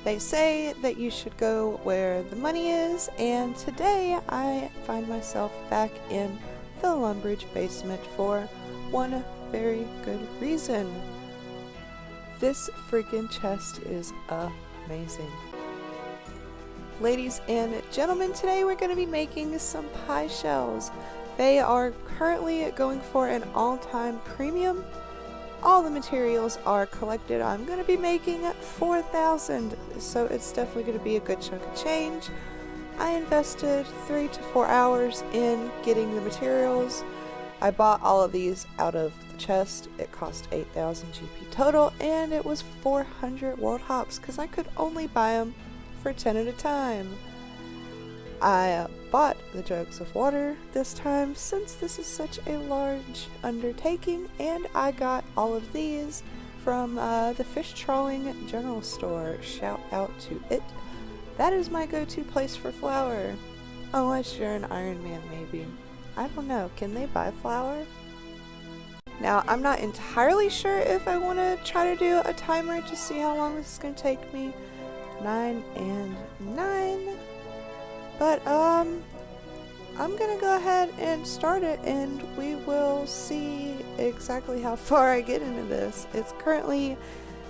They say that you should go where the money is, and today I find myself back in the Lumbridge basement for one very good reason. This freaking chest is amazing. Ladies and gentlemen, today we're going to be making some pie shells. They are currently going for an all-time premium. All the materials are collected. I'm going to be making 4,000, so it's definitely going to be a good chunk of change. I invested 3 to 4 hours in getting the materials. I bought all of these out of the chest. It cost 8,000 GP total, and it was 400 world hops because I could only buy them for 10 at a time. I bought the jugs of water this time since this is such a large undertaking, and I got all of these from the fish trawling general store. Shout out to it. That is my go-to place for flour. Unless you're an Iron Man, maybe. I don't know, can they buy flour? Now, I'm not entirely sure if I want to try to do a timer to see how long this is going to take me. 9 and 9. But, I'm gonna go ahead and start it, and we will see exactly how far I get into this. It's currently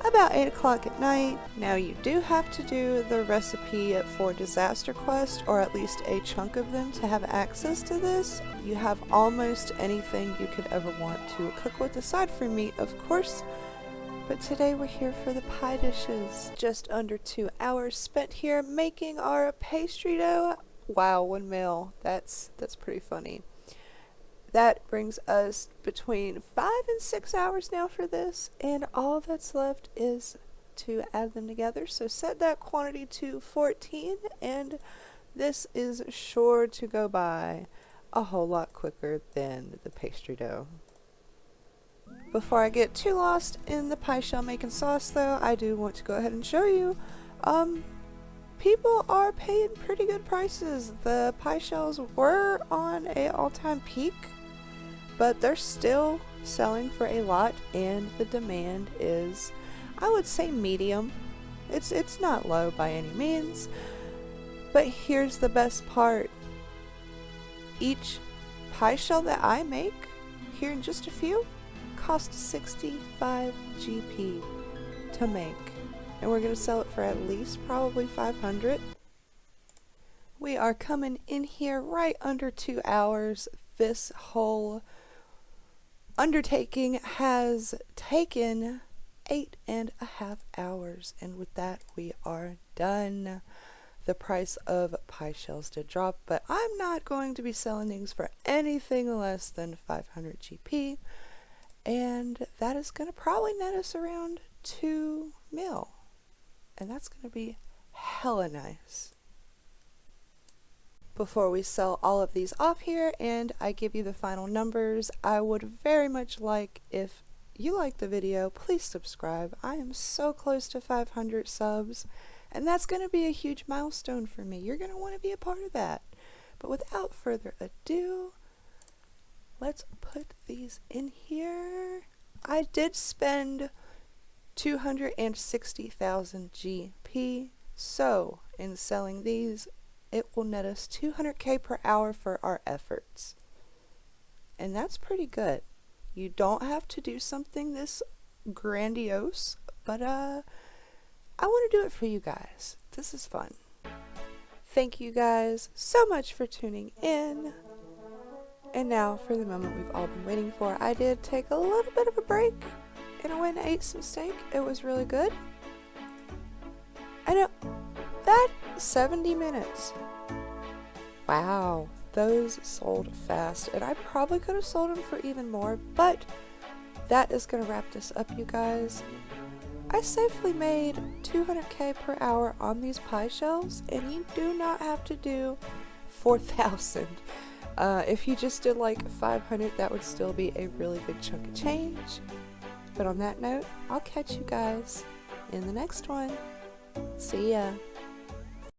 about 8 o'clock at night. Now, you do have to do the recipe for Disaster Quest, or at least a chunk of them, to have access to this. You have almost anything you could ever want to cook with, aside from meat, of course. But today we're here for the pie dishes. Just under 2 hours spent here making our pastry dough. Wow, 1 mil. That's pretty funny. That brings us between 5 and 6 hours now for this, and all that's left is to add them together. So set that quantity to 14, and this is sure to go by a whole lot quicker than the pastry dough. Before I get too lost in the pie shell making sauce though, I do want to go ahead and show you, people are paying pretty good prices. The pie shells were on an all-time peak, but they're still selling for a lot, and the demand is, I would say, medium. It's not low by any means, but here's the best part. Each pie shell that I make here in just a few cost 65 GP to make, and we're going to sell it for at least probably 500. We are coming in here right under 2 hours. This whole undertaking has taken 8.5 hours, and with that we are done. The price of pie shells did drop, but I'm not going to be selling these for anything less than 500 GP. And that is going to probably net us around 2 mil. And that's going to be hella nice. Before we sell all of these off here and I give you the final numbers, I would very much like, if you like the video, please subscribe. I am so close to 500 subs, and that's going to be a huge milestone for me. You're going to want to be a part of that. But without further ado, let's put these in here. I did spend 260,000 GP, so in selling these, it will net us 200k per hour for our efforts. And that's pretty good. You don't have to do something this grandiose, but I want to do it for you guys. This is fun. Thank you guys so much for tuning in. And now for the moment we've all been waiting for. I did take a little bit of a break, and I went and ate some steak. It was really good. I know, that 70 minutes. Wow, those sold fast, and I probably could have sold them for even more, but that is going to wrap this up, you guys. I safely made 200k per hour on these pie shells, and you do not have to do 4,000. If you just did like 500, that would still be a really big chunk of change. But on that note, I'll catch you guys in the next one. See ya.